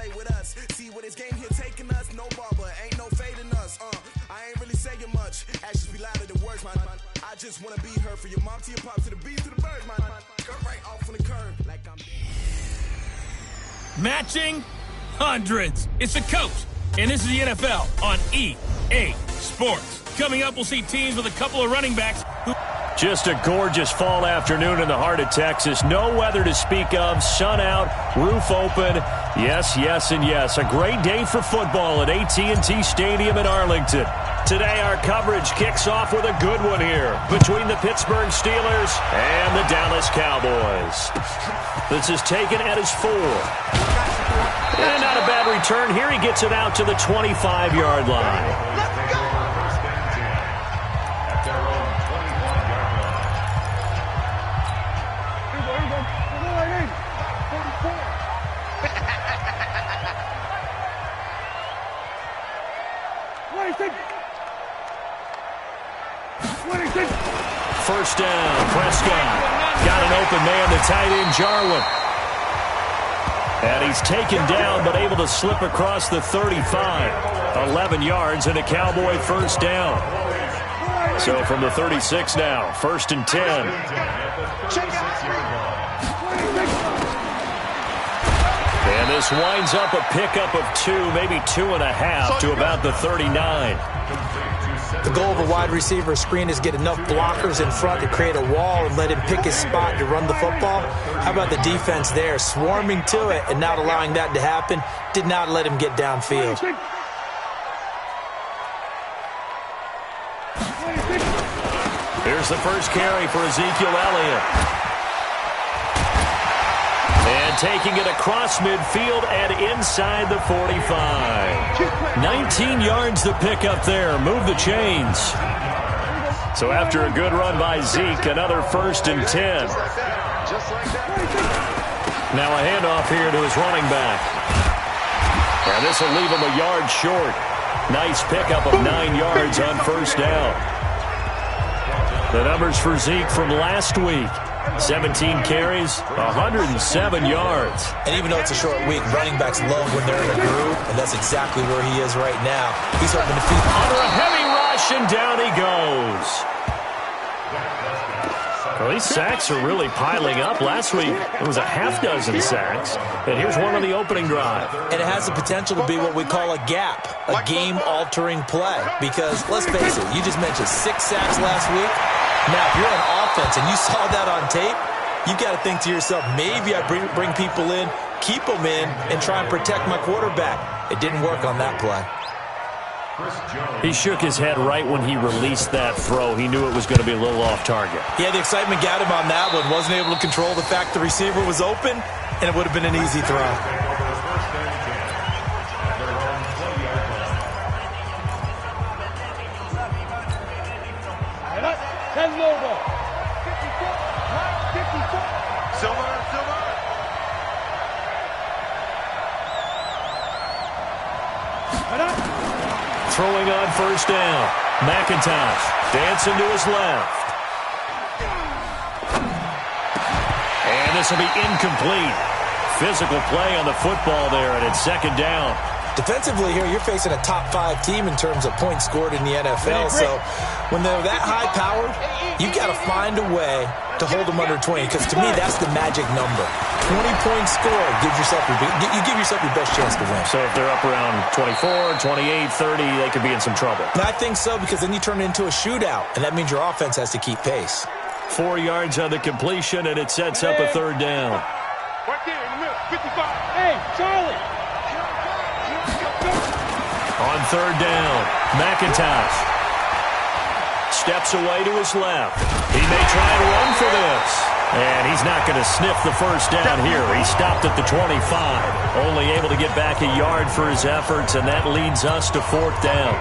play with us. See where this game here taking us. No barber, ain't no fading us. I ain't really saying much. Actions be louder than words, man. I just wanna be heard from your mom to your pop to the beat to the bird, man. Cut right off on the curb like I'm matching hundreds. It's the coach, and this is the NFL on EA Sports. Coming up, we'll see teams with a couple of running backs who... Just a gorgeous fall afternoon in the heart of Texas. No weather to speak of. Sun out, roof open. Yes, yes, and yes. A great day for football at AT&T Stadium in Arlington. Today, our coverage kicks off with a good one here between the Pittsburgh Steelers and the Dallas Cowboys. This is taken at his 4. And not a bad return. Here he gets it out to the 25-yard line. First down, Prescott. Got an open man, the tight end, Jarwin. And he's taken down, but able to slip across the 35. 11 yards and a Cowboy first down. So from the 36 now, 1st and 10. And this winds up a pickup of 2, maybe 2.5 to about the 39. The goal of a wide receiver screen is get enough blockers in front to create a wall and let him pick his spot to run the football. How about the defense there, swarming to it and not allowing that to happen? Did not let him get downfield. Here's the first carry for Ezekiel Elliott. And taking it across midfield and inside the 45. 19 yards the pickup there. Move the chains. So after a good run by Zeke, another 1st and 10. Now a handoff here to his running back. And this will leave him a yard short. Nice pickup of 9 yards on first down. The numbers for Zeke from last week. 17 carries, 107 yards. And even though it's a short week, running backs love when they're in a groove, and that's exactly where he is right now. He's hoping to feed. Under a heavy rush, and down he goes. Well, these sacks are really piling up. Last week, it was a half-dozen sacks. And here's one on the opening drive. And it has the potential to be what we call a gap, a game-altering play. Because, let's face it, you just mentioned 6 sacks last week. Now, if you're on offense and you saw that on tape, you've got to think to yourself, maybe I bring people in, keep them in, and try and protect my quarterback. It didn't work on that play. He shook his head right when he released that throw. He knew it was going to be a little off target. Yeah, the excitement got him on that one. Wasn't able to control the fact the receiver was open, and it would have been an easy throw. Throwing on first down. McIntosh dancing to his left. And this will be incomplete. Physical play on the football there, and it's 2nd down. Defensively here, you're facing a top-5 team in terms of points scored in the NFL. So when they're that high-powered, you've got to find a way to hold them under 20, because to me, that's the magic number. 20 points scored, you give yourself your best chance to win. So if they're up around 24, 28, 30, they could be in some trouble. And I think so, because then you turn it into a shootout, and that means your offense has to keep pace. 4 yards on the completion, and it sets up a 3rd down. Right there in the middle, 55. Hey, Charlie! On 3rd down, McIntosh steps away to his left. He may try and run for this. And he's not going to sniff the first down here. He stopped at the 25. Only able to get back a yard for his efforts, and that leads us to 4th down.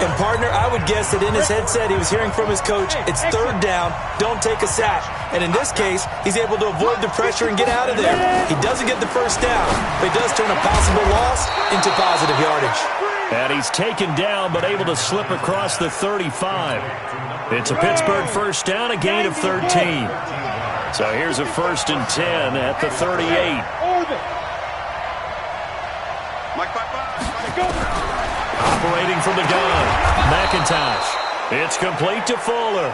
And, partner, I would guess that in his headset he was hearing from his coach, it's 3rd down, don't take a sack. And in this case, he's able to avoid the pressure and get out of there. He doesn't get the first down, but he does turn a possible loss into positive yardage. And he's taken down, but able to slip across the 35. It's a Pittsburgh first down, a gain of 13. So here's a 1st and 10 at the 38. Operating from the gun, McIntosh. It's complete to Fuller.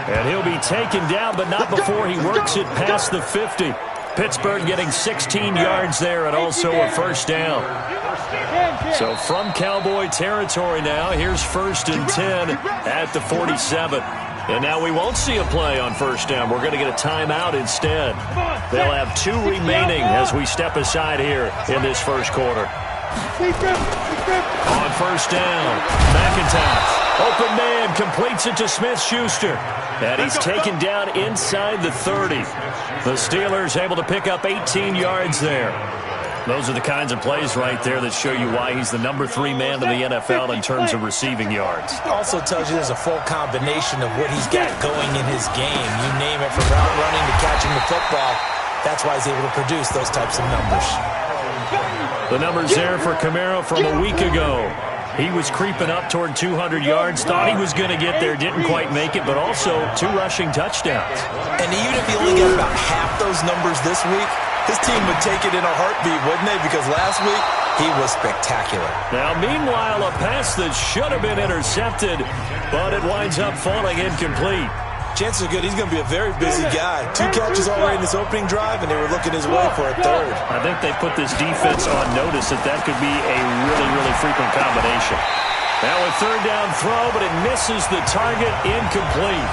And he'll be taken down, but not before he works it past the 50. Pittsburgh getting 16 yards there and also a first down. So from Cowboy territory now, here's 1st and 10 at the 47. And now we won't see a play on first down. We're going to get a timeout instead. They'll have 2 remaining as we step aside here in this first quarter. On first down, McIntosh. Open man completes it to Smith-Schuster. And he's taken down inside the 30. The Steelers able to pick up 18 yards there. Those are the kinds of plays right there that show you why he's the number 3 man in the NFL in terms of receiving yards. It also tells you there's a full combination of what he's got going in his game. You name it, from route running to catching the football. That's why he's able to produce those types of numbers. The numbers there for Kamara from a week ago. He was creeping up toward 200 yards, thought he was going to get there, didn't quite make it, but also 2 rushing touchdowns. And even if he only got about half those numbers this week, his team would take it in a heartbeat, wouldn't they? Because last week, he was spectacular. Now, meanwhile, a pass that should have been intercepted, but it winds up falling incomplete. Chances are good he's going to be a very busy guy. 2 catches already in this opening drive, and they were looking his way for a 3rd. I think they put this defense on notice that could be a really, really frequent combination. Now a 3rd down throw, but it misses the target, incomplete.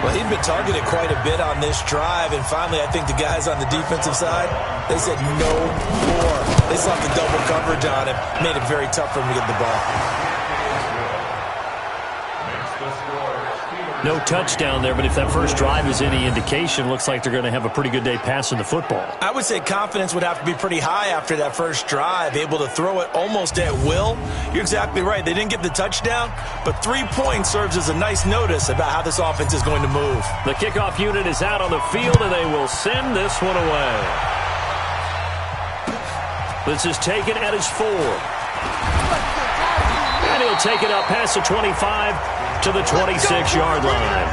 Well, he'd been targeted quite a bit on this drive, and finally I think the guys on the defensive side, they said no more. They slapped the double coverage on him, made it very tough for him to get the ball. No touchdown there, but if that first drive is any indication, looks like they're going to have a pretty good day passing the football. I would say confidence would have to be pretty high after that first drive, able to throw it almost at will. You're exactly right. They didn't get the touchdown, but 3 points serves as a nice notice about how this offense is going to move. The kickoff unit is out on the field, and they will send this one away. This is taken at his 4. And he'll take it up past the 25 to the 26-yard line.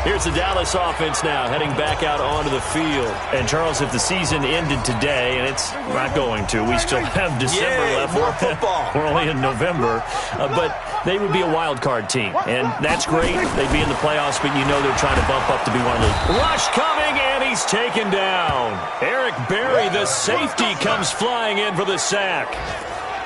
Here's the Dallas offense now, heading back out onto the field. And, Charles, if the season ended today, and it's not going to, we still have December left. More football. We're only in November. But they would be a wild card team. And that's great. They'd be in the playoffs, but you know they're trying to bump up to be one of those. Rush coming, and he's taken down. Eric Berry, the safety, comes flying in for the sack.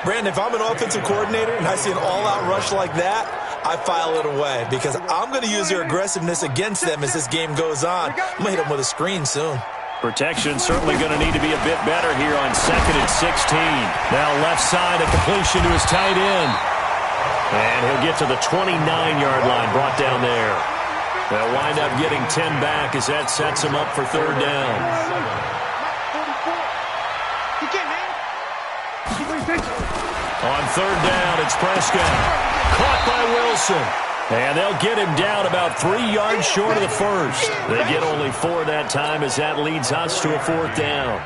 Brandon, if I'm an offensive coordinator and I see an all-out rush like that, I file it away because I'm going to use their aggressiveness against them as this game goes on. I'm going to hit them with a screen soon. Protection certainly going to need to be a bit better here on 2nd and 16. Now left side, a completion to his tight end. And he'll get to the 29-yard line, brought down there. They'll wind up getting 10 back as that sets him up for 3rd down. On 3rd down, it's Prescott. Caught by Wilson. And they'll get him down about 3 yards short of the first. They get only 4 that time as that leads us to a 4th down.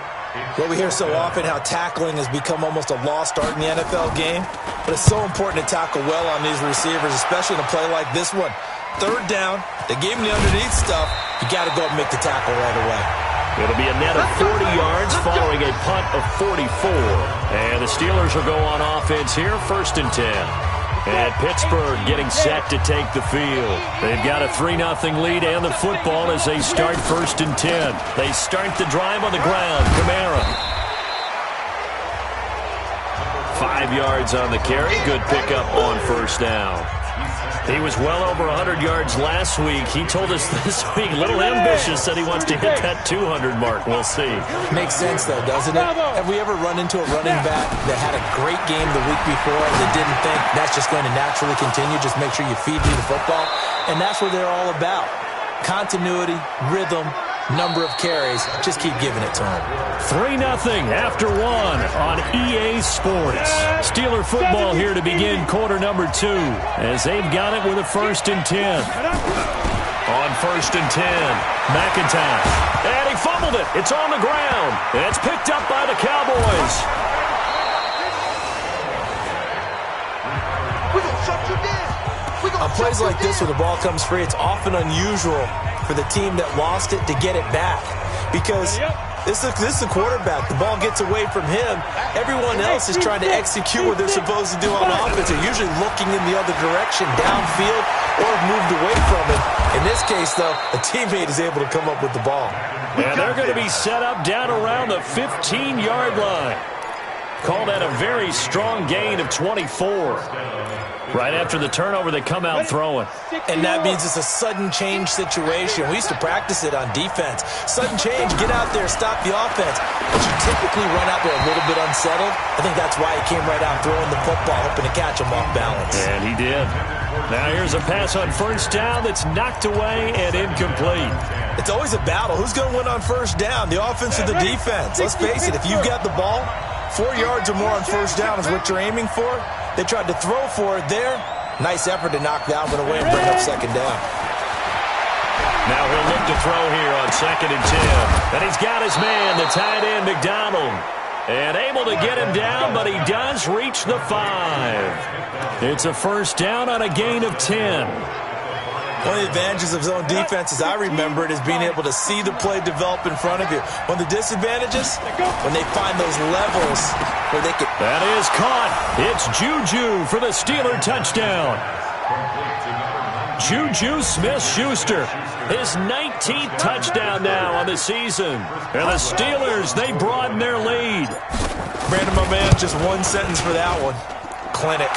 Well, we hear so often how tackling has become almost a lost art in the NFL game. But it's so important to tackle well on these receivers, especially in a play like this one. 3rd down, they gave him the underneath stuff. You got to go up and make the tackle right away. It'll be a net of 40 yards following a punt of 44. And the Steelers will go on offense here, 1st and 10. And Pittsburgh getting set to take the field. They've got a 3-0 lead and the football as they start 1st and 10. They start the drive on the ground. Kamara. 5 yards on the carry. Good pickup on 1st down. He was well over 100 yards last week. He told us this week, a little ambitious, said he wants to hit that 200 mark. We'll see. Makes sense, though, doesn't it? Have we ever run into a running back that had a great game the week before that didn't think that's just going to naturally continue? Just make sure you feed me the football. And that's what they're all about. Continuity, rhythm, number of carries. Just keep giving it to him. 3-0 after 1 on EA Sports. Steeler football here to begin quarter number 2 as they've got it with a 1st and 10. On 1st and 10, McIntosh. And he fumbled it. It's on the ground. It's picked up by the Cowboys. We're going to shut you down. On plays like this where the ball comes free, it's often unusual for the team that lost it to get it back. Because this is the quarterback. The ball gets away from him. Everyone else is trying to execute what they're supposed to do on offense. They're usually looking in the other direction, downfield, or moved away from it. In this case, though, a teammate is able to come up with the ball. And they're going to be set up down around the 15-yard line. Call that a very strong gain of 24. Right after the turnover, they come out throwing. And that means it's a sudden change situation. We used to practice it on defense. Sudden change, get out there, stop the offense. But you typically run out there a little bit unsettled. I think that's why he came right out throwing the football, hoping to catch him off balance. And he did. Now here's a pass on first down that's knocked away and incomplete. It's always a battle. Who's going to win on first down, the offense or the defense? Let's face it, if you've got the ball, 4 yards or more on first down is what you're aiming for. They tried to throw for it there. Nice effort to knock that one away and bring up second down. Now he'll look to throw here on 2nd and 10. And he's got his man, the tight end, McDonald. And able to get him down, but he does reach the 5. It's a first down on a gain of 10. One of the advantages of zone defense, as I remember it, is being able to see the play develop in front of you. One of the disadvantages, when they find those levels where they can... That is caught. It's Juju for the Steeler touchdown. Juju Smith-Schuster, his 19th touchdown now on the season. And the Steelers, they broaden their lead. Brandon, my man, just one sentence for that one. Clinic.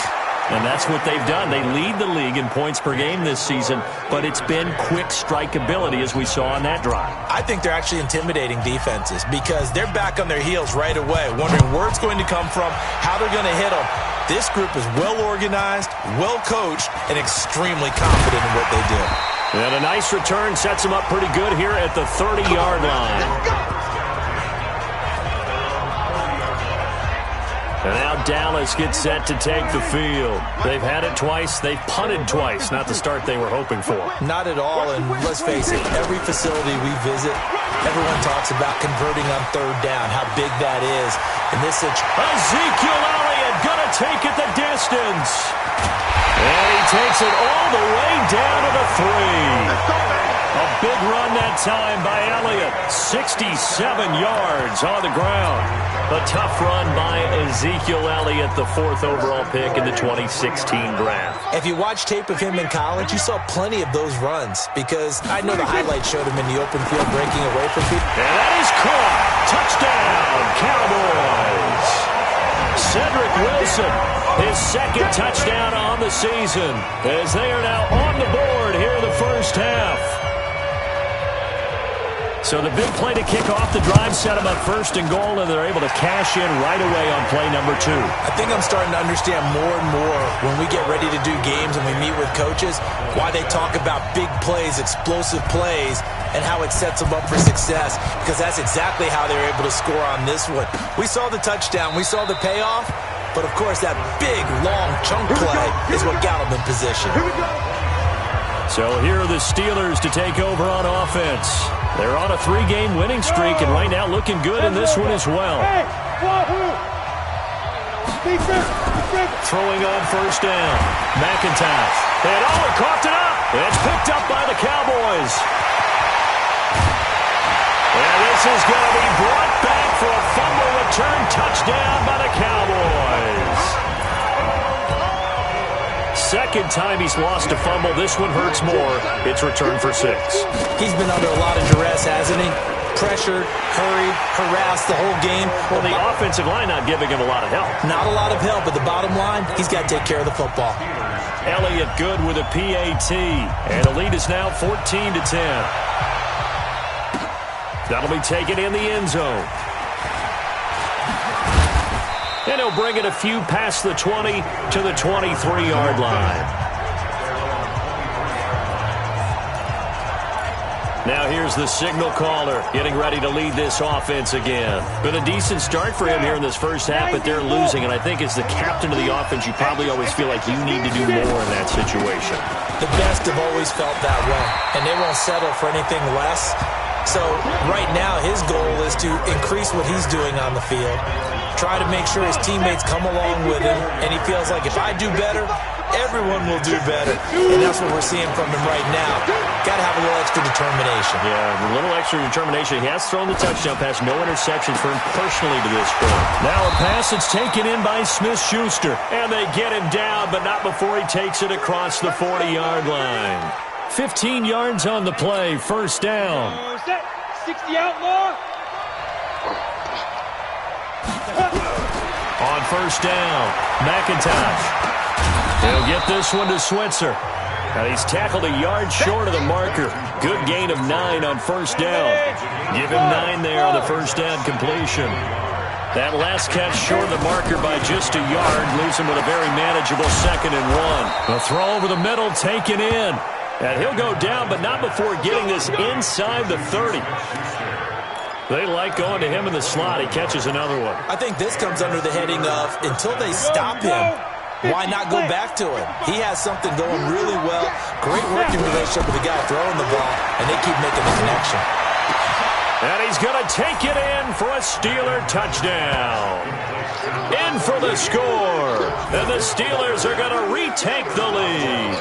And that's what they've done. They lead the league in points per game this season, but it's been quick strike ability as we saw on that drive. I think they're actually intimidating defenses because they're back on their heels right away, wondering where it's going to come from, how they're going to hit them. This group is well organized, well coached, and extremely confident in what they do. And a nice return sets them up pretty good here at the 30-yard line. And now Dallas gets set to take the field. They've had it twice. They've punted twice. Not the start they were hoping for. Not at all, and let's face it, every facility we visit, everyone talks about converting on third down, how big that is. In this situation, Ezekiel Elliott gonna take it the distance. And he takes it all the way down to the 3. A big run that time by Elliott. 67 yards on the ground. A tough run by Ezekiel Elliott, the 4th overall pick in the 2016 draft. If you watch tape of him in college, you saw plenty of those runs because I know the highlights showed him in the open field breaking away from people. And that is caught. Touchdown, Cowboys. Cedric Wilson, his 2nd touchdown on the season as they are now on the board here in the first half. So the big play to kick off the drive set them up 1st and goal, and they're able to cash in right away on play number 2. I think I'm starting to understand more and more when we get ready to do games and we meet with coaches why they talk about big plays, explosive plays, and how it sets them up for success, because that's exactly how they're able to score on this one. We saw the touchdown. We saw the payoff. But, of course, that big, long chunk play is what got them in position. So here are the Steelers to take over on offense. They're on a 3-game winning streak, and right now looking good in this one as well. Throwing on first down. McIntyre. And he coughed it up. It's picked up by the Cowboys. And this is going to be brought back for a fumble return touchdown by the Cowboys. 2nd time he's lost a fumble. This one hurts more. It's returned for 6. He's been under a lot of duress, hasn't he? Pressured, hurried, harassed the whole game. Well, the offensive line not giving him a lot of help. Not a lot of help, but the bottom line, he's got to take care of the football. Elliott good with a PAT. And the lead is now 14-10. That'll be taken in the end zone. And he'll bring it a few past the 20 to the 23-yard line. Now here's the signal caller getting ready to lead this offense again. Been a decent start for him here in this first half, but they're losing. And I think as the captain of the offense, you probably always feel like you need to do more in that situation. The best have always felt that way, and they won't settle for anything less. So right now his goal is to increase what he's doing on the field, try to make sure his teammates come along with him, and he feels like if I do better, everyone will do better. And that's what we're seeing from him right now. Got to have a little extra determination. Yeah, a little extra determination. He has thrown the touchdown pass. No interceptions for him personally to this point. Now a pass that's taken in by Smith-Schuster. And they get him down, but not before he takes it across the 40-yard line. 15 yards on the play, first down. 60 outlaw. On first down, McIntosh. He'll get this one to Switzer. And he's tackled a yard short of the marker. Good gain of 9 on first down. Give him 9 there on the first down completion. That last catch short of the marker by just a yard leaves him with a very manageable 2nd and 1. A throw over the middle taken in. And he'll go down, but not before getting this inside the 30. They like going to him in the slot. He catches another one. I think this comes under the heading of, until they stop him, why not go back to him? He has something going really well. Great working relationship with the guy throwing the ball, and they keep making the connection. And he's going to take it in for a Steeler touchdown. In for the score. And the Steelers are going to retake the lead.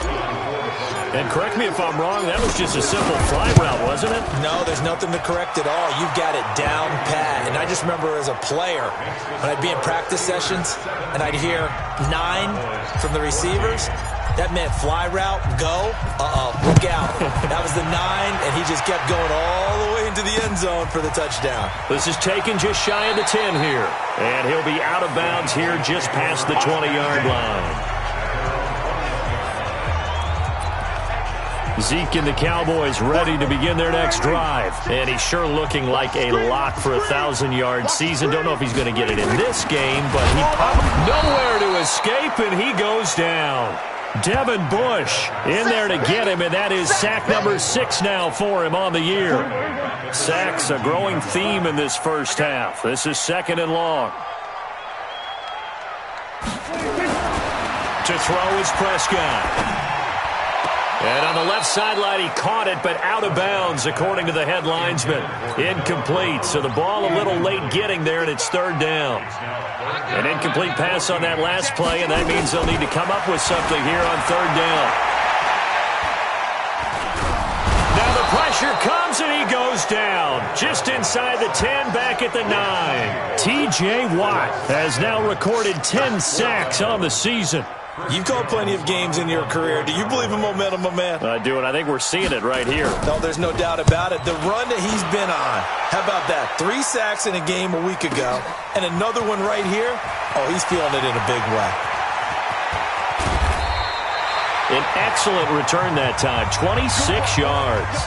And correct me if I'm wrong, that was just a simple fly route, wasn't it? No, there's nothing to correct at all. You've got it down pat. And I just remember as a player, when I'd be in practice sessions, and I'd hear 9 from the receivers, that meant fly route, go, look out. That was the 9, and he just kept going all the way into the end zone for the touchdown. This is taken just shy of the 10 here. And he'll be out of bounds here just past the 20-yard line. Zeke and the Cowboys ready to begin their next drive. And he's sure looking like a lock for a 1,000-yard season. Don't know if he's going to get it in this game, but he probably nowhere to escape, and he goes down. Devin Bush in there to get him, and that is sack number 6 now for him on the year. Sacks, a growing theme in this first half. This is 2nd and long. To throw is Prescott. And on the left sideline, he caught it, but out of bounds, according to the head linesman. Incomplete, so the ball a little late getting there, and it's 3rd down. An incomplete pass on that last play, and that means they'll need to come up with something here on 3rd down. Now the pressure comes, and he goes down. Just inside the 10, back at the 9. T.J. Watt has now recorded 10 sacks on the season. You've called plenty of games in your career. Do you believe in momentum, my man? I do, and I think we're seeing it right here. No, there's no doubt about it. The run that he's been on. How about that? 3 sacks in a game a week ago, and another one right here. Oh, he's feeling it in a big way. An excellent return that time, 26 yards.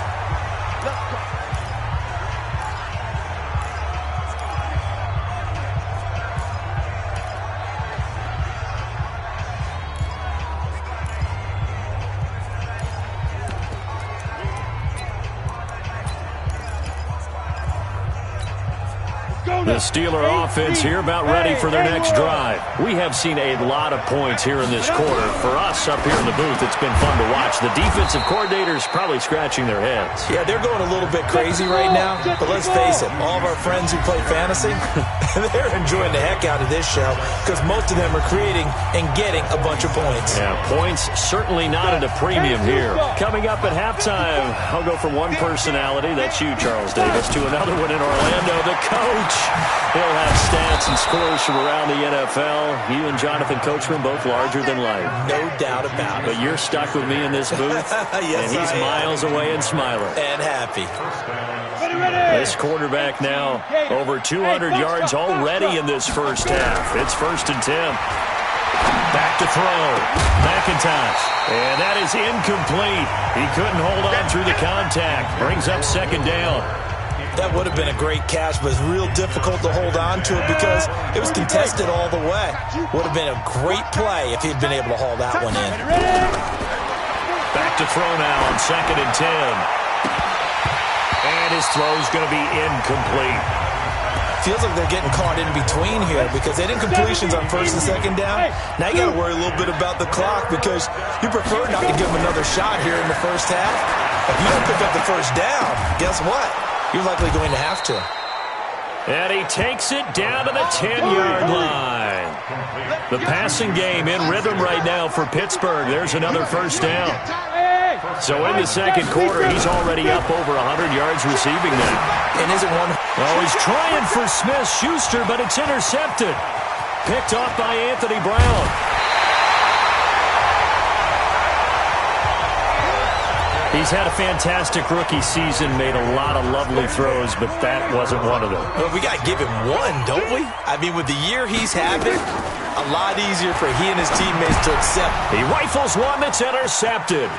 The Steeler offense here about ready for their next drive. We have seen a lot of points here in this quarter. For us up here in the booth, it's been fun to watch. The defensive coordinators probably scratching their heads. Yeah, they're going a little bit crazy right now. But let's face it, all of our friends who play fantasy, they're enjoying the heck out of this show because most of them are creating and getting a bunch of points. Yeah, points certainly not at a premium here. Coming up at halftime, I'll go from one personality, that's you, Charles Davis, to another one in Orlando, the coach. He'll have stats and scores from around the NFL. You and Jonathan Coachman both larger than life. No doubt about it. But you're stuck with me in this booth, yes, and he's miles away and smiling. And happy. This quarterback now over 200 yards already in this first half. It's 1st and 10. Back to throw. McIntosh. And that is incomplete. He couldn't hold on through the contact. Brings up 2nd down. That would have been a great catch, but it's real difficult to hold on to it because it was contested all the way. Would have been a great play if he'd been able to haul that one in. Back to throw now on 2nd and 10. And his throw's going to be incomplete. Feels like they're getting caught in between here because they did incompletions on 1st and 2nd down. Now you got to worry a little bit about the clock because you prefer not to give them another shot here in the first half. If you don't pick up the first down, guess what? You're likely going to have to. And he takes it down to the 10-yard line. The passing game in rhythm right now for Pittsburgh. There's another first down. So in the second quarter, he's already up over 100 yards receiving now. And isn't one... Oh, he's trying for Smith-Schuster, but it's intercepted. Picked off by Anthony Brown. He's had a fantastic rookie season, made a lot of lovely throws, but that wasn't one of them. Well, we got to give him one, don't we? I mean, with the year he's having, a lot easier for he and his teammates to accept. He rifles one that's intercepted.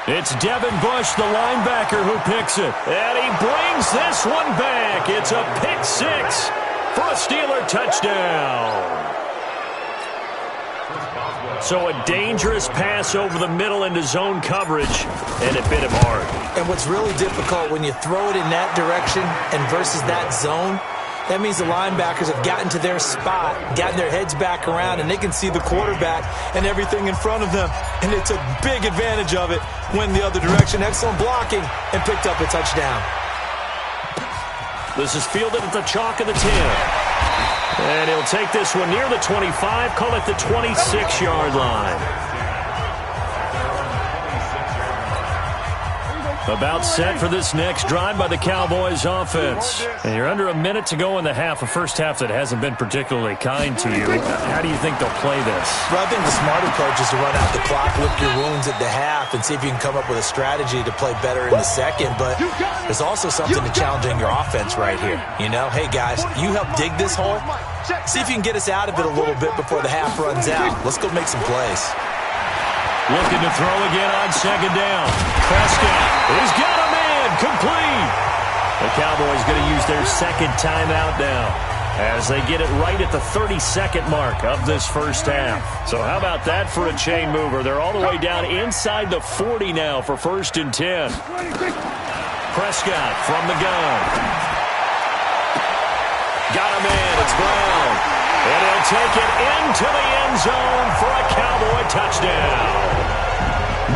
It's Devin Bush, the linebacker, who picks it. And he brings this one back. It's a pick six for a Steeler touchdown. So a dangerous pass over the middle into zone coverage, and it bit him hard. And what's really difficult when you throw it in that direction and versus that zone, that means the linebackers have gotten to their spot, gotten their heads back around, and they can see the quarterback and everything in front of them. And they took big advantage of it, went the other direction. Excellent blocking, and picked up a touchdown. This is fielded at the chalk of the 10. And he'll take this one near the 25, call it the 26-yard line. About set for this next drive by the Cowboys offense. And you're under a minute to go in the half, a first half that hasn't been particularly kind to you. How do you think they'll play this? Well, I think the smart approach is to run out the clock, lick your wounds at the half, and see if you can come up with a strategy to play better in the second. But there's also something to challenging your offense right here. You know, hey, guys, you help dig this hole. See if you can get us out of it a little bit before the half runs out. Let's go make some plays. Looking to throw again on second down. Prescott, he's got a man, complete. The Cowboys going to use their second timeout now as they get it right at the 32nd mark of this first half. So how about that for a chain mover? They're all the way down inside the 40 now for 1st and 10. Prescott from the gun. Got a man, it's Brown. And he'll take it into the end zone for a Cowboy touchdown.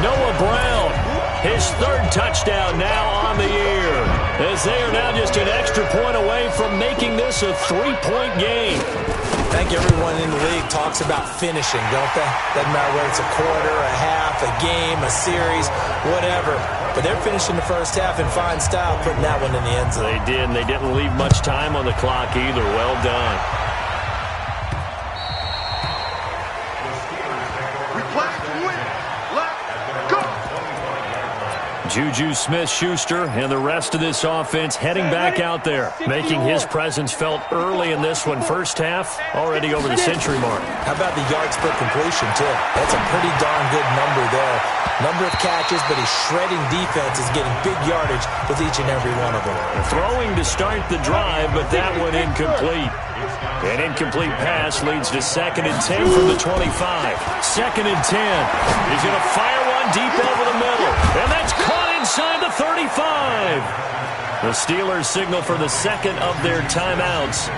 Noah Brown, his 3rd touchdown now on the year, as they are now just an extra point away from making this a 3-point game. I think everyone in the league talks about finishing, don't they? Doesn't matter whether it's a quarter, a half, a game, a series, whatever. But they're finishing the first half in fine style, putting that one in the end zone. They did, and they didn't leave much time on the clock either. Well done. Juju Smith-Schuster and the rest of this offense heading back out there, making his presence felt early in this one. First half, already over the century mark. How about the yards per completion, too? That's a pretty darn good number there. Number of catches, but his shredding defense is getting big yardage with each and every one of them. Throwing to start the drive, but that one incomplete. An incomplete pass leads to 2nd and 10 from the 25. 2nd and 10. He's going to fire one deep over the middle. And that's caught inside the 35. The Steelers signal for the second of their timeouts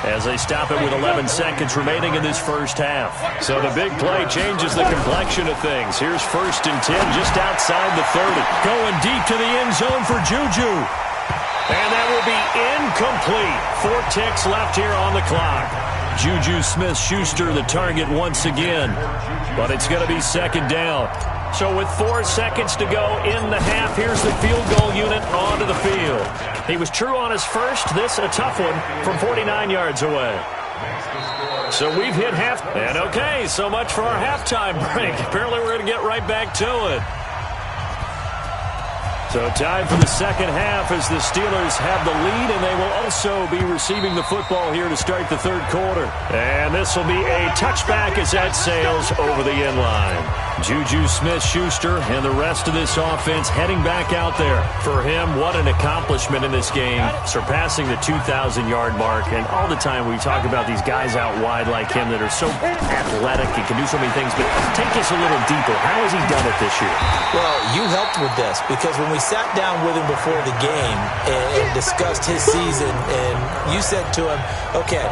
as they stop it with 11 seconds remaining in this first half. So the big play changes the complexion of things. Here's 1st and 10 just outside the 30. Going deep to the end zone for Juju. And that will be incomplete. 4 ticks left here on the clock. Juju Smith-Schuster the target once again. But it's going to be 2nd down. So with 4 seconds to go in the half, here's the field goal unit onto the field. He was true on his first. This a tough one from 49 yards away. So we've hit half. And okay, so much for our halftime break. Apparently we're going to get right back to it. So time for the second half as the Steelers have the lead, and they will also be receiving the football here to start the 3rd quarter. And this will be a touchback as that sails over the end line. Juju Smith-Schuster and the rest of this offense heading back out there. For him, what an accomplishment in this game, surpassing the 2,000-yard mark. And all the time we talk about these guys out wide like him that are so athletic and can do so many things, but take us a little deeper. How has he done it this year? Well, you helped with this because when we sat down with him before the game and discussed his season, and you said to him, okay,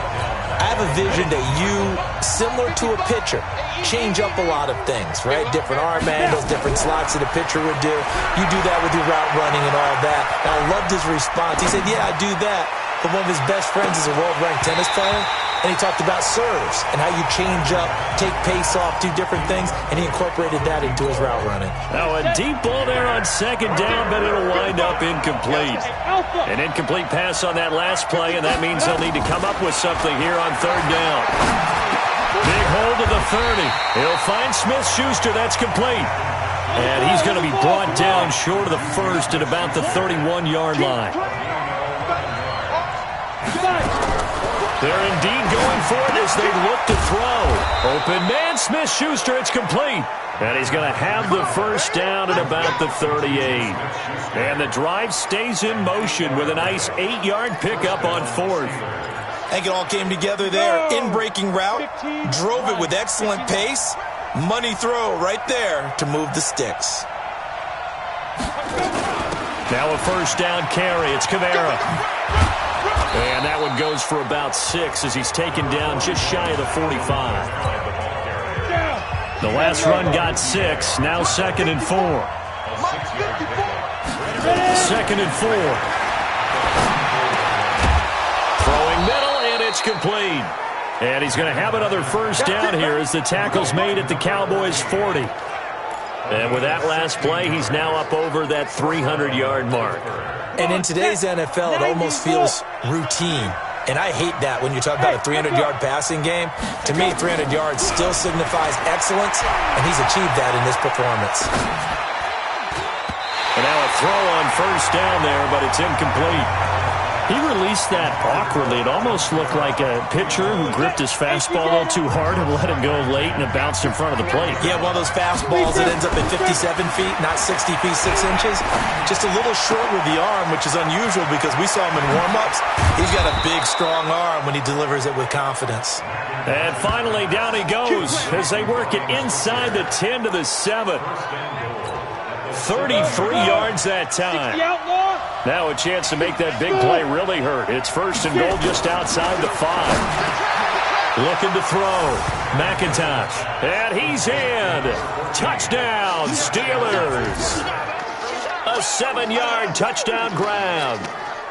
I have a vision that you, similar to a pitcher, change up a lot of things, right? Different arm angles, different slots that a pitcher would do. You do that with your route running and all that. And I loved his response. He said, yeah, I do that. but one of his best friends is a world-ranked tennis player, and he talked about serves and how you change up, take pace off, do different things, and he incorporated that into his route running. Now a deep ball there on second down, but it'll wind up incomplete. An incomplete pass on that last play, and that means they'll need to come up with something here on third down. Big hold to the 30. He'll find Smith-Schuster. That's complete. And he's going to be brought down short of the first at about the 31-yard line. They're indeed going for it as they look to throw. Open man, Smith-Schuster. It's complete. And he's going to have the first down at about the 38. And the drive stays in motion with a nice 8-yard pickup on fourth. I think it all came together there. In-breaking route, drove it with excellent pace. Money throw right there to move the sticks. Now a first down carry. It's Kamara. And that one goes for about 6 as he's taken down just shy of the 45. The last run got 6. Now 2nd and 4. 2nd and 4. Throwing middle, and it's complete. And he's going to have another first down here as the tackle's made at the Cowboys' 40. And with that last play, he's now up over that 300-yard mark. And in today's NFL, it almost feels routine. And I hate that when you talk about a 300-yard passing game. To me, 300 yards still signifies excellence, and he's achieved that in this performance. And now a throw on first down there, but it's incomplete. He released that awkwardly. It almost looked like a pitcher who gripped his fastball a little too hard and let it go late, and it bounced in front of the plate. Yeah, one of those fastballs that ends up at 57 feet, not 60 feet, 6 inches. Just a little short with the arm, which is unusual because we saw him in warm-ups. He's got a big, strong arm when he delivers it with confidence. And finally, down he goes as they work it inside the 10 to the 7. 33 yards that time. Now a chance to make that big play really hurt. It's 1st and goal just outside the 5. Looking to throw. McIntosh. And he's in. Touchdown, Steelers. A 7-yard touchdown grab.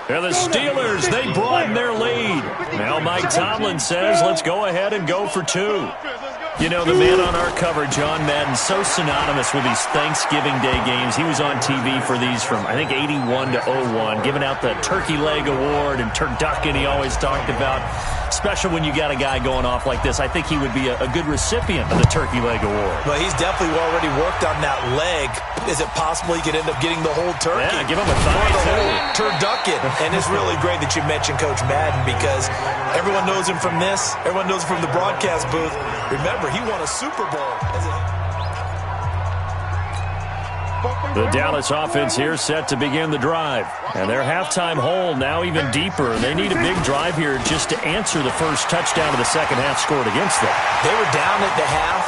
And the Steelers, they broaden their lead. Now Mike Tomlin says, let's go ahead and go for 2. You know, the man on our cover, John Madden, so synonymous with these Thanksgiving Day games. He was on TV for these from, I think, 81 to 01, giving out the Turkey Leg Award and turducken he always talked about. Special when you got a guy going off like this. I think he would be a good recipient of the Turkey Leg Award. Well, he's definitely already worked on that leg. Is it possible he could end up getting the whole turkey? Yeah, give him a thigh, too. Turducken. And it's really great that you mentioned Coach Madden because everyone knows him from this. Everyone knows him from the broadcast booth. Remember, he won a Super Bowl. The Dallas offense here set to begin the drive. And their halftime hole now even deeper. They need a big drive here just to answer the first touchdown of the second half scored against them. They were down at the half.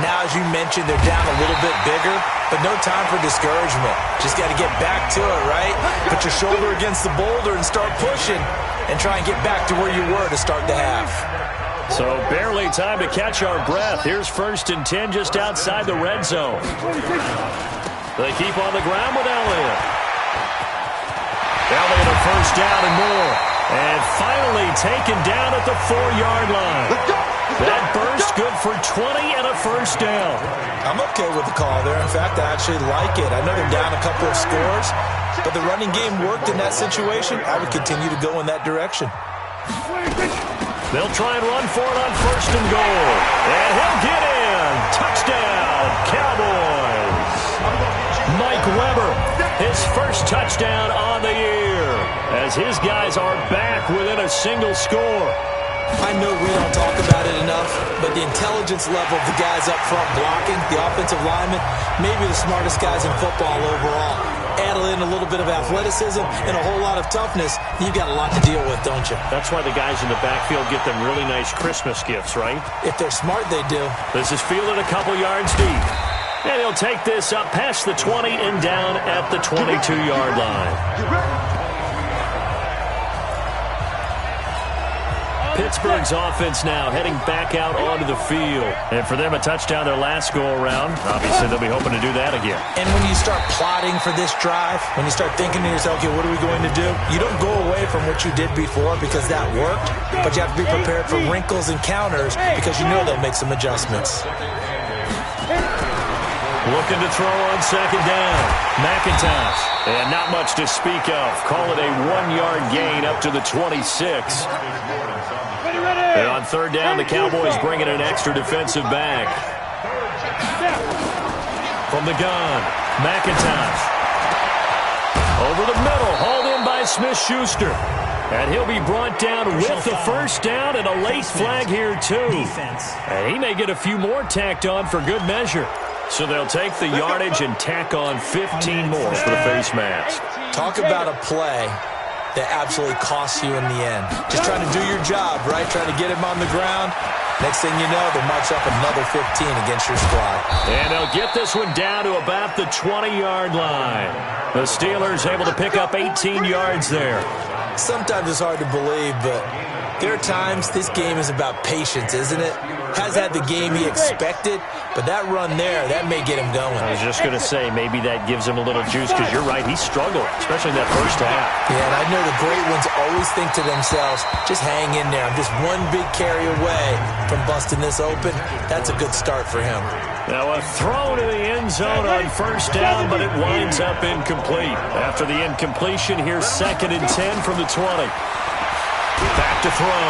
Now, as you mentioned, they're down a little bit bigger, but no time for discouragement. Just got to get back to it, right? Put your shoulder against the boulder and start pushing and try and get back to where you were to start the half. So barely time to catch our breath. Here's 1st and 10 just outside the red zone. They keep on the ground with Elliott. Elliott a first down and more. And finally taken down at the 4-yard line. That burst good for 20 and a first down. I'm okay with the call there. In fact, I actually like it. I know they're down a couple of scores, but the running game worked in that situation. I would continue to go in that direction. They'll try and run for it on 1st and goal. And he'll get in. Touchdown, Cowboys. Mike Weber, his first touchdown on the year, as his guys are back within a single score. I know we don't talk about it enough, but the intelligence level of the guys up front blocking, the offensive linemen, maybe the smartest guys in football overall. Add in a little bit of athleticism and a whole lot of toughness, you've got a lot to deal with, don't you? That's why the guys in the backfield get them really nice Christmas gifts, right? If they're smart, they do. This is fielded a couple yards deep. And he'll take this up past the 20 and down at the 22-yard line. Pittsburgh's offense now heading back out onto the field. And for them, a touchdown their last go-around. Obviously, they'll be hoping to do that again. And when you start plotting for this drive, when you start thinking to yourself, okay, what are we going to do? You don't go away from what you did before because that worked, but you have to be prepared for wrinkles and counters because you know they'll make some adjustments. Looking to throw on second down. McIntosh. And not much to speak of. Call it a 1-yard gain up to the 26. And on third down, the Cowboys bring in an extra defensive back. From the gun, McIntosh. Over the middle, hauled in by Smith-Schuster. And he'll be brought down with the first down and a late flag here, too. And he may get a few more tacked on for good measure. So they'll take the yardage and tack on 15 more for the face mask. Talk about a play that absolutely costs you in the end. Just trying to do your job, right? Trying to get him on the ground. Next thing you know, they'll march up another 15 against your squad. And they'll get this one down to about the 20-yard line. The Steelers able to pick up 18 yards there. Sometimes it's hard to believe, but there are times this game is about patience, isn't it? Has had the game he expected, but that run there, that may get him going. I was just going to say, maybe that gives him a little juice, because you're right, he struggled, especially in that first half. Yeah, and I know the great ones always think to themselves, just hang in there. I'm just one big carry away from busting this open. That's a good start for him. Now a throw to the end zone on first down, but it winds up incomplete. After the incompletion, here's 2nd and 10 from the 20. Back to throw.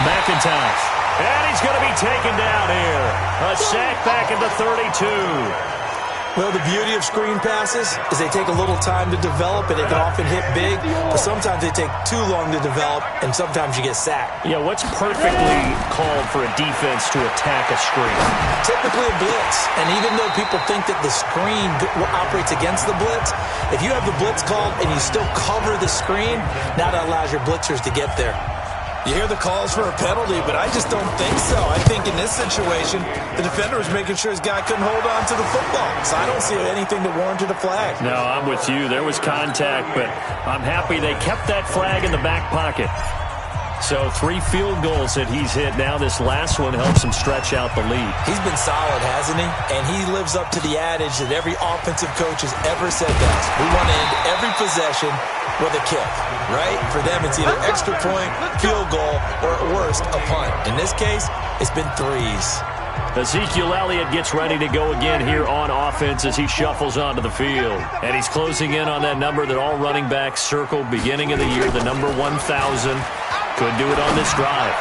McIntosh. And he's going to be taken down here. A sack back at the 32. Well, the beauty of screen passes is they take a little time to develop, and they can often hit big, but sometimes they take too long to develop, and sometimes you get sacked. Yeah, what's perfectly called for a defense to attack a screen? Typically a blitz, and even though people think that the screen operates against the blitz, if you have the blitz called and you still cover the screen, now that allows your blitzers to get there. You hear the calls for a penalty, but I just don't think so. I think in this situation, the defender was making sure his guy couldn't hold on to the football. So I don't see anything that warranted a flag. No, I'm with you. There was contact, but I'm happy they kept that flag in the back pocket. So 3 field goals that he's hit. Now this last one helps him stretch out the lead. He's been solid, hasn't he? And he lives up to the adage that every offensive coach has ever said best. We want to end every possession with a kick, right? For them, it's either extra point, field goal, or at worst, a punt. In this case, it's been 3s. Ezekiel Elliott gets ready to go again here on offense as he shuffles onto the field. And he's closing in on that number that all running backs circled beginning of the year, the number 1,000. Could do it on this drive.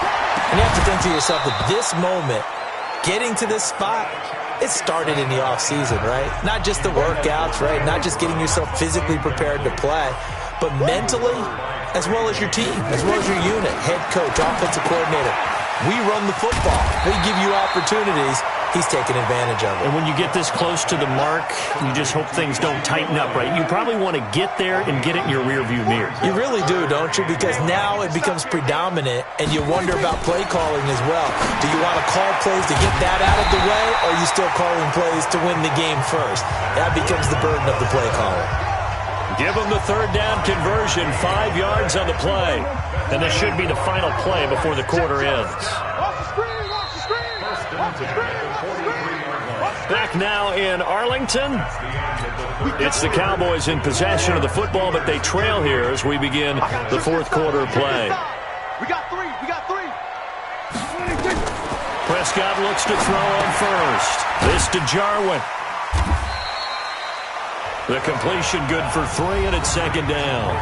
And you have to think to yourself that this moment, getting to this spot, it started in the offseason, right? Not just the workouts, right? Not just getting yourself physically prepared to play, but mentally, as well as your team, as well as your unit, head coach, offensive coordinator. We run the football. We give you opportunities. He's taking advantage of it. And when you get this close to the mark, you just hope things don't tighten up, right? You probably want to get there and get it in your rearview mirror. You really do, don't you? Because now it becomes predominant, and you wonder about play calling as well. Do you want to call plays to get that out of the way, or are you still calling plays to win the game first? That becomes the burden of the play caller. Give them the third down conversion, 5 yards on the play. And this should be the final play before the quarter ends. Back now in Arlington. It's the Cowboys in possession of the football, but they trail here as we begin the fourth quarter of play. We got 3. We got 3. Prescott looks to throw on first. This to Jarwin. The completion good for 3, and it's 2nd down.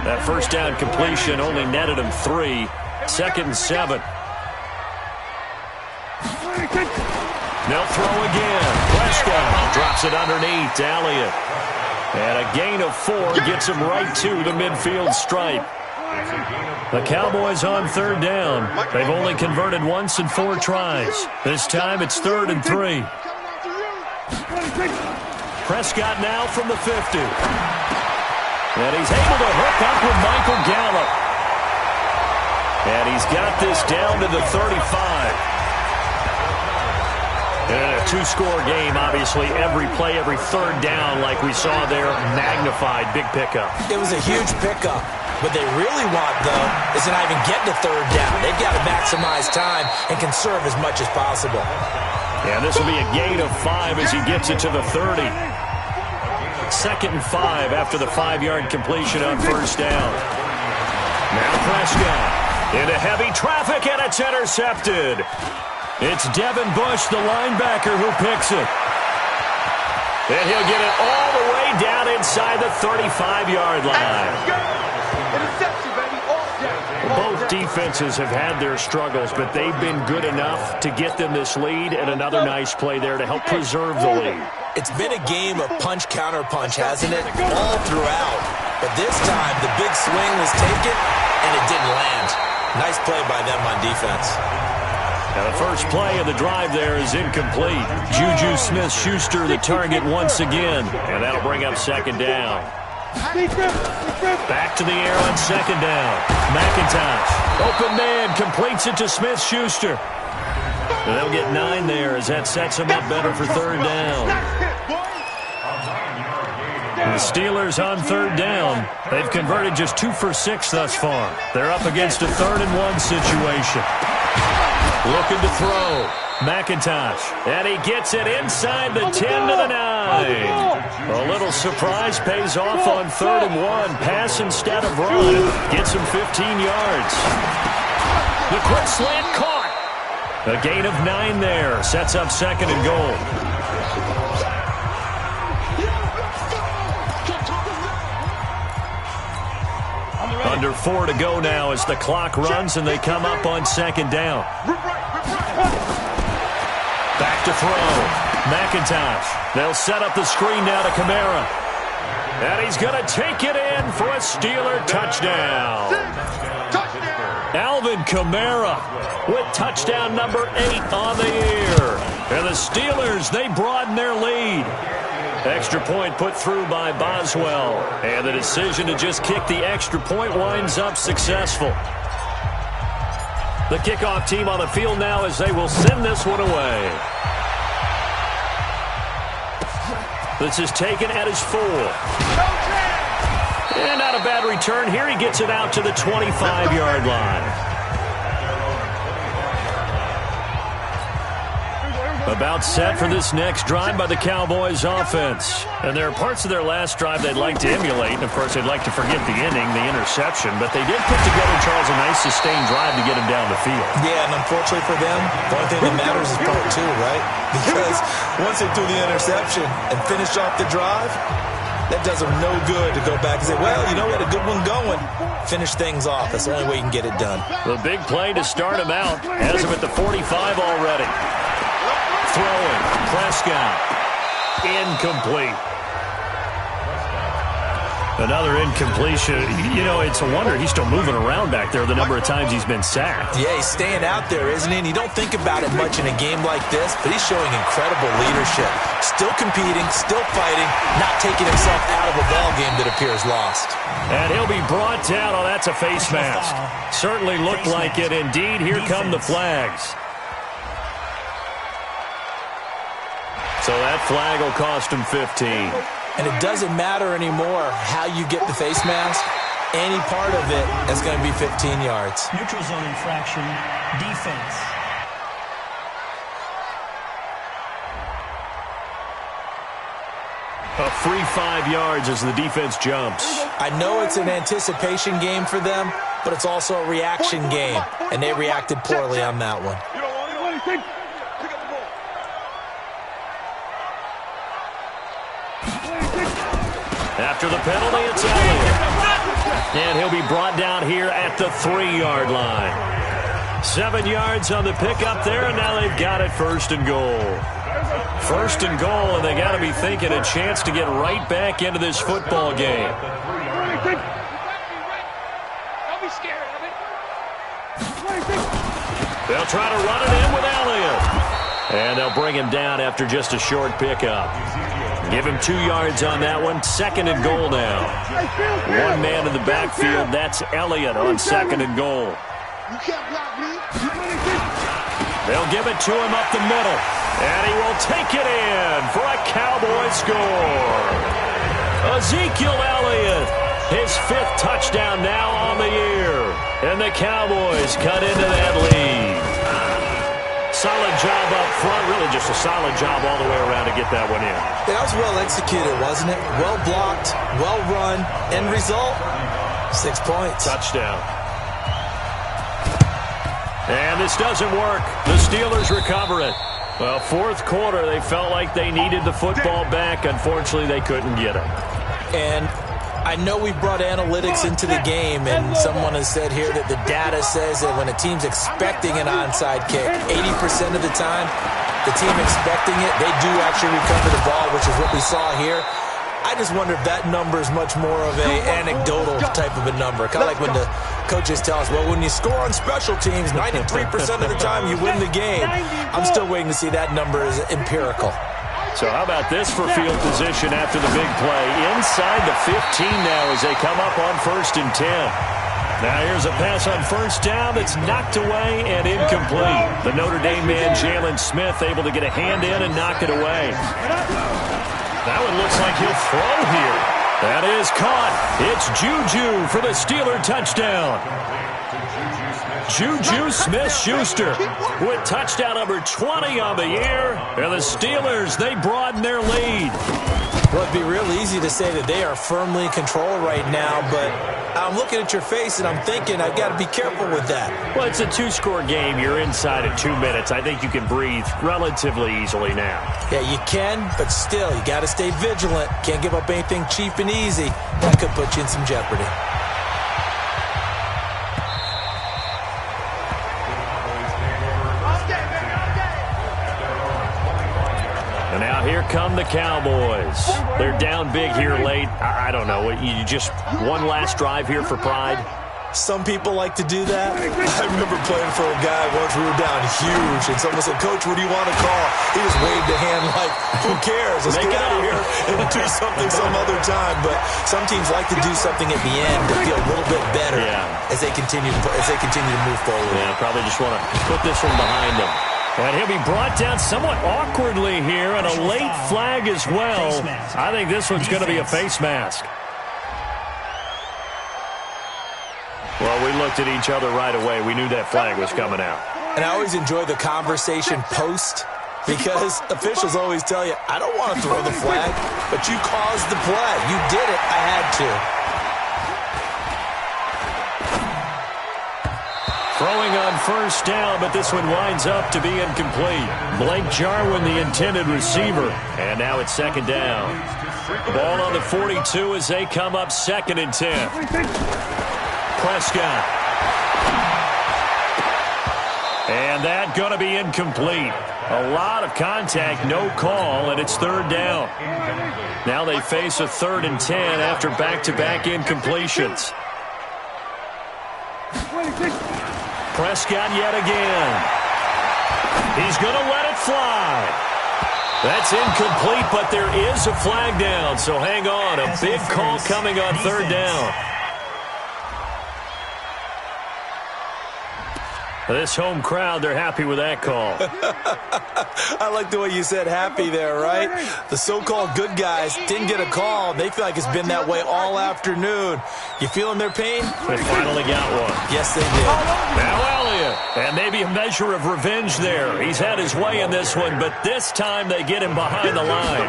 That first down completion only netted him 3. 2nd and 7. They'll throw again. Prescott drops it underneath Elliott. And a gain of 4 gets him right to the midfield stripe. The Cowboys on third down. They've only converted once in 4 tries. This time it's 3rd and 3. Prescott now from the 50. And he's able to hook up with Michael Gallup. And he's got this down to the 35. And a 2-score game, obviously, every play, every third down, like we saw there, magnified, big pickup. It was a huge pickup. What they really want, though, is to not even get to third down. They've got to maximize time and conserve as much as possible. And this will be a gain of 5 as he gets it to the 30. 2nd and 5 after the 5-yard completion on first down. Now Prescott into heavy traffic, and it's intercepted. It's Devin Bush, the linebacker, who picks it. And he'll get it all the way down inside the 35-yard line. Interception, baby. All day. Both defenses have had their struggles, but they've been good enough to get them this lead, and another nice play there to help preserve the lead. It's been a game of punch-counter-punch, hasn't it? All throughout. But this time, the big swing was taken, and it didn't land. Nice play by them on defense. Now the first play of the drive there is incomplete. Juju Smith-Schuster the target once again, and that'll bring up second down. Back to the air on second down. McIntosh, open man, completes it to Smith-Schuster. And they'll get 9 there as that sets them up better for third down. The Steelers on third down. They've converted just 2 for 6 thus far. They're up against a 3rd and 1 situation. Looking to throw. McIntosh. And he gets it inside the 10 to the 9. A little surprise pays off on 3rd and 1. Pass instead of run. Gets him 15 yards. The quick slant caught. A gain of 9 there. Sets up 2nd and goal. Under 4 to go now as the clock runs and they come up on 2nd down. Back to throw. McIntosh. They'll set up the screen now to Kamara. And he's going to take it in for a Steeler touchdown. Alvin Kamara with touchdown number 8 on the year. And the Steelers, they broaden their lead. Extra point put through by Boswell. And the decision to just kick the extra point winds up successful. The kickoff team on the field now as they will send this one away. This is taken at his 4. And not a bad return here. He gets it out to the 25-yard line. About set for this next drive by the Cowboys offense. And there are parts of their last drive they'd like to emulate. And, of course, they'd like to forget the inning, the interception. But they did put together, Charles, a nice sustained drive to get him down the field. Yeah, and unfortunately for them, the only thing that matters is part 2, right? Because once they do the interception and finish off the drive, that does them no good to go back and say, well, you know, we had a good one going. Finish things off. That's the only way you can get it done. The big play to start him out has him at the 45 already. Throwing. Prescott. Incomplete. Another incompletion. You know, it's a wonder he's still moving around back there the number of times he's been sacked. Yeah, he's staying out there, isn't he? And you don't think about it much in a game like this, but he's showing incredible leadership. Still competing, still fighting, not taking himself out of a ball game that appears lost. And he'll be brought down. Oh, that's a face mask. Certainly looked like it. Indeed, here come the flags. So that flag will cost him 15. And it doesn't matter anymore how you get the face mask. Any part of it is going to be 15 yards. Neutral zone infraction, defense. A free 5 yards as the defense jumps. I know it's an anticipation game for them, but it's also a reaction game. And they reacted poorly on that one. After the penalty, it's Elliott. And he'll be brought down here at the 3-yard line. 7 yards on the pickup there, and now they've got it 1st and goal. 1st and goal, and they got to be thinking a chance to get right back into this football game. They'll try to run it in with Elliott. And they'll bring him down after just a short pickup. Give him 2 yards on that one. 2nd and goal now. One man in the backfield. That's Elliott on 2nd and goal. They'll give it to him up the middle. And he will take it in for a Cowboy score. Ezekiel Elliott, his 5th touchdown now on the year. And the Cowboys cut into that lead. solid job up front. Really just a solid job all the way around to get that one in. That was well executed, wasn't it? Well blocked, well run. End result, 6 points. Touchdown. And this doesn't work. The Steelers recover it. Well, fourth quarter, they felt like they needed the football back. Unfortunately, they couldn't get it. And I know we brought analytics into the game, and someone has said here that the data says that when a team's expecting an onside kick, 80% of the time, the team expecting it, they do actually recover the ball, which is what we saw here. I just wonder if that number is much more of an anecdotal type of a number. Kind of like when the coaches tell us, well, when you score on special teams, 93% of the time you win the game. I'm still waiting to see that number is empirical. So how about this for field position after the big play? Inside the 15 now as they come up on 1st and 10. Now here's a pass on first down that's knocked away and incomplete. The Notre Dame man, Jalen Smith, able to get a hand in and knock it away. That one looks like he'll throw here. That is caught. It's Juju for the Steeler touchdown. Juju Smith-Schuster with touchdown number 20 on the year. And the Steelers, they broaden their lead. Well, it'd be real easy to say that they are firmly in control right now, but I'm looking at your face and I'm thinking I've got to be careful with that. Well, it's a 2-score game. You're inside of 2 minutes. I think you can breathe relatively easily now. Yeah, you can, but still, you got to stay vigilant. Can't give up anything cheap and easy. That could put you in some jeopardy. And now here come the Cowboys. They're down big here late. I don't know. You just one last drive here for pride? Some people like to do that. I remember playing for a guy once. We were down huge, and someone said, Coach, what do you want to call? He just waved a hand like, who cares? Let's get out of here and do something some other time. But some teams like to do something at the end to feel a little bit better as they continue to move forward. Yeah, probably just want to put this one behind them. And he'll be brought down somewhat awkwardly here, and a late flag as well. I think this one's going to be a face mask. Well, we looked at each other right away. We knew that flag was coming out. And I always enjoy the conversation post, because officials always tell you, I don't want to throw the flag, but you caused the play. You did it. I had to. Throwing on first down, but this one winds up to be incomplete. Blake Jarwin, the intended receiver. And now it's 2nd down. Ball on the 42 as they come up 2nd and 10. Prescott. And that going to be incomplete. A lot of contact, no call, and it's 3rd down. Now they face a 3rd and 10 after back-to-back incompletions. Prescott yet again. He's going to let it fly. That's incomplete, but there is a flag down, so hang on. A big call coming on 3rd down. This home crowd, they're happy with that call. I like the way you said happy there, right? The so-called good guys didn't get a call. They feel like it's been that way all afternoon. You feeling their pain? They finally got one. Yes, they did. Now Elliott, and maybe a measure of revenge there. He's had his way in this one, but this time they get him behind the line.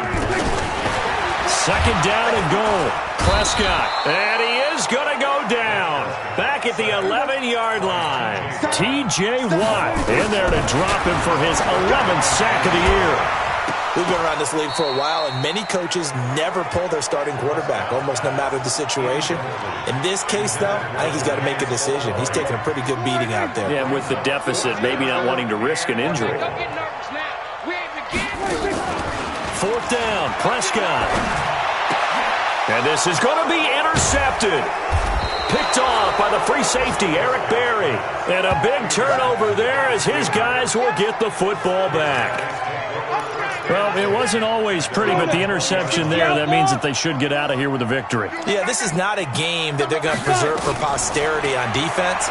2nd down and goal. Prescott, and he is going to go down. Back at the 11-yard line. T.J. Watt in there to drop him for his 11th sack of the year. We've been around this league for a while, and many coaches never pull their starting quarterback, almost no matter the situation. In this case, though, I think he's got to make a decision. He's taking a pretty good beating out there. Yeah, and with the deficit, maybe not wanting to risk an injury. 4th down, Prescott. And this is going to be intercepted. Picked off by the free safety, Eric Berry. And a big turnover there as his guys will get the football back. Well, it wasn't always pretty, but the interception there, that means that they should get out of here with a victory. Yeah, this is not a game that they're going to preserve for posterity on defense.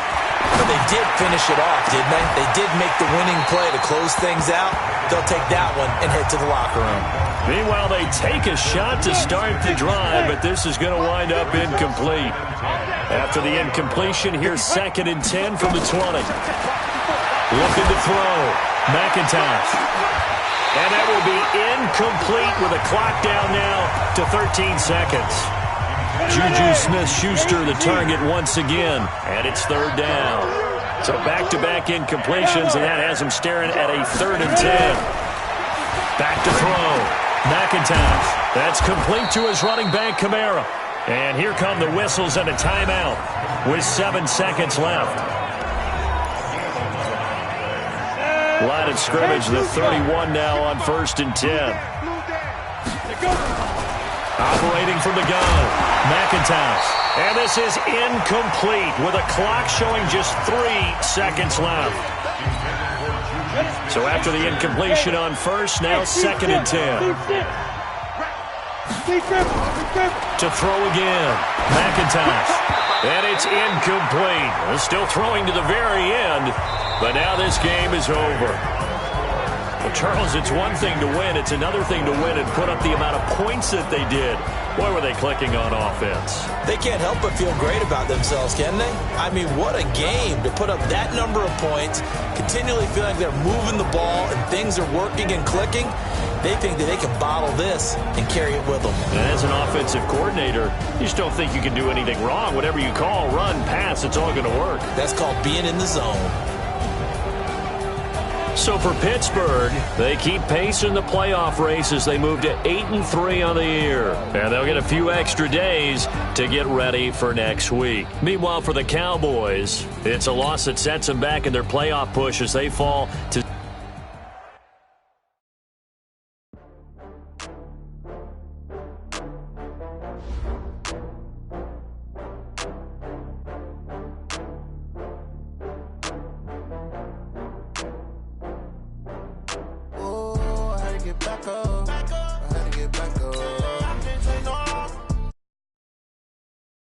But they did finish it off, didn't they? They did make the winning play to close things out. They'll take that one and head to the locker room. Meanwhile, they take a shot to start the drive, but this is going to wind up incomplete. After the incompletion, here's 2nd and 10 from the 20. Looking to throw. McIntosh. And that will be incomplete with a clock down now to 13 seconds. Juju Smith-Schuster the target once again, and it's third down. So back-to-back incompletions, and that has him staring at a 3rd and 10. Back to throw. McIntosh. That's complete to his running back, Kamara. And here come the whistles and a timeout with 7 seconds left. Line of scrimmage, the 31 now on 1st and 10. Operating from the gun, McIntosh. And this is incomplete with a clock showing just 3 seconds left. So after the incompletion on 1st, now 2nd and 10. To throw again, McIntosh. And it's incomplete. Still throwing to the very end, but now this game is over. Well, Charles, it's one thing to win. It's another thing to win and put up the amount of points that they did. Boy, were they clicking on offense. They can't help but feel great about themselves, can they? I mean, what a game to put up that number of points, continually feeling like they're moving the ball and things are working and clicking. They think that they can bottle this and carry it with them. And as an offensive coordinator, you just don't think you can do anything wrong. Whatever you call, run, pass, it's all going to work. That's called being in the zone. So for Pittsburgh, they keep pace in the playoff race as they move to 8-3 on the year. And they'll get a few extra days to get ready for next week. Meanwhile, for the Cowboys, it's a loss that sets them back in their playoff push as they fall to